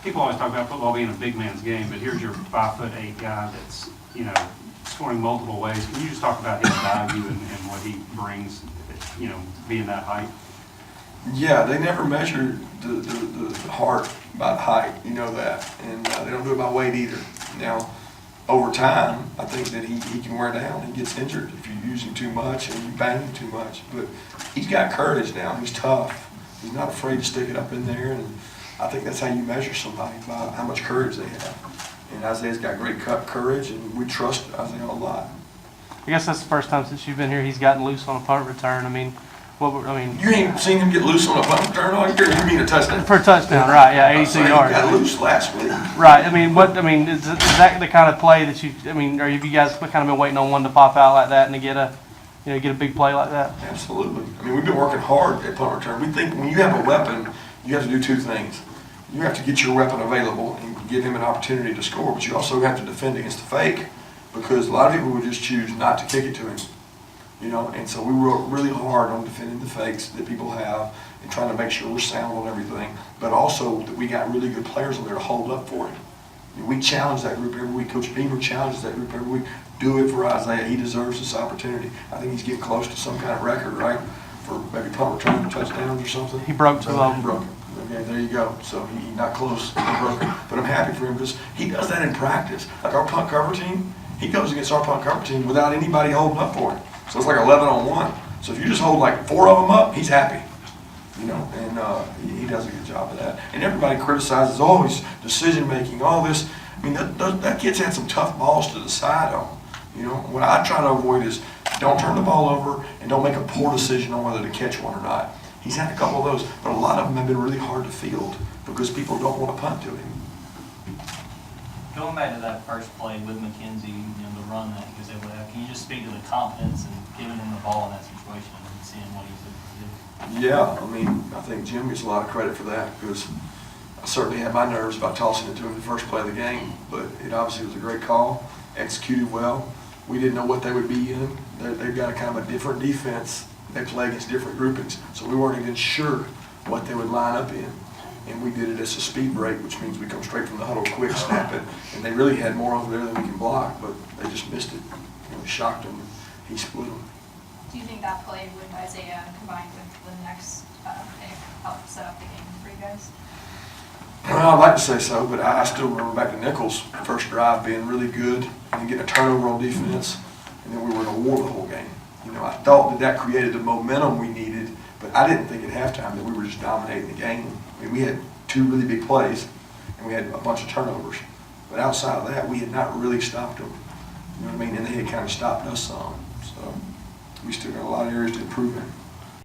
people always talk about football being a big man's game, but here's your 5'8" guy that's, you know, scoring multiple ways. Can you just talk about his value and what he brings, you know, being that height? Yeah, they never measure the heart by height, you know that, and they don't do it by weight either. Now, over time, I think that he can wear down. He gets injured if you use him too much and you bang him too much. But he's got courage now. He's tough. He's not afraid to stick it up in there, and I think that's how you measure somebody, by how much courage they have. And Isaiah's got great courage, and we trust Isaiah a lot. I guess that's the first time since you've been here he's gotten loose on a punt return. I mean, You ain't seen him get loose on a punt return all year? You mean a touchdown? for a touchdown, right? Yeah, 82 yards. He got loose last week. Right. I mean, is that the kind of play that you? I mean, or have you guys kind of been waiting on one to pop out like that and to get a big play like that? Absolutely. I mean, we've been working hard at punt return. We think when you have a weapon, you have to do two things. You have to get your weapon available and give him an opportunity to score, but you also have to defend against the fake, because a lot of people would just choose not to kick it to him. You know, and so we work really hard on defending the fakes that people have and trying to make sure we're sound on everything, but also that we got really good players on there to hold up for him. And we challenge that group every week. Coach Beamer challenges that group every week. Do it for Isaiah. He deserves this opportunity. I think he's getting close to some kind of record, right? For maybe punt return touchdowns or something. He broke 2 of them. He broke it. Okay, there you go. So he's not close. He broke it. But I'm happy for him because he does that in practice. Like our punt cover team, he goes against our punt cover team without anybody holding up for him. So it's like 11-on-1. So if you just hold like 4 of them up, he's happy. You know, and he does a good job of that. And everybody criticizes, oh, his decision making, all this. I mean, that kid's had some tough balls to decide on. You know, what I try to avoid is don't turn the ball over and don't make a poor decision on whether to catch one or not. He's had a couple of those, but a lot of them have been really hard to field because people don't want to punt to him. Going back to that first play with McKenzie, you know, the run that he was able to have, can you just speak to the confidence and giving him the ball in that situation and seeing what he's able to do? Yeah, I mean, I think Jim gets a lot of credit for that because I certainly had my nerves about tossing it to him the first play of the game, but it obviously was a great call, executed well. We didn't know what they would be in. They've got a kind of a different defense. They play against different groupings, so we weren't even sure what they would line up in. And we did it as a speed break, which means we come straight from the huddle, quick, snap it. And they really had more over there than we can block, but they just missed it. We shocked them. He split them. Do you think that play with Isaiah combined with the next pick helped set up the game for you guys? Well, I'd like to say so, but I still remember back to Nichols' first drive being really good and then getting a turnover on defense, and then we were in a war the whole game. You know, I thought that created the momentum we needed, but I didn't think at halftime that we were just dominating the game. I mean, we had 2 really big plays, and we had a bunch of turnovers. But outside of that, we had not really stopped them. You know what I mean? And they had kind of stopped us some. So we still got a lot of areas to improve in.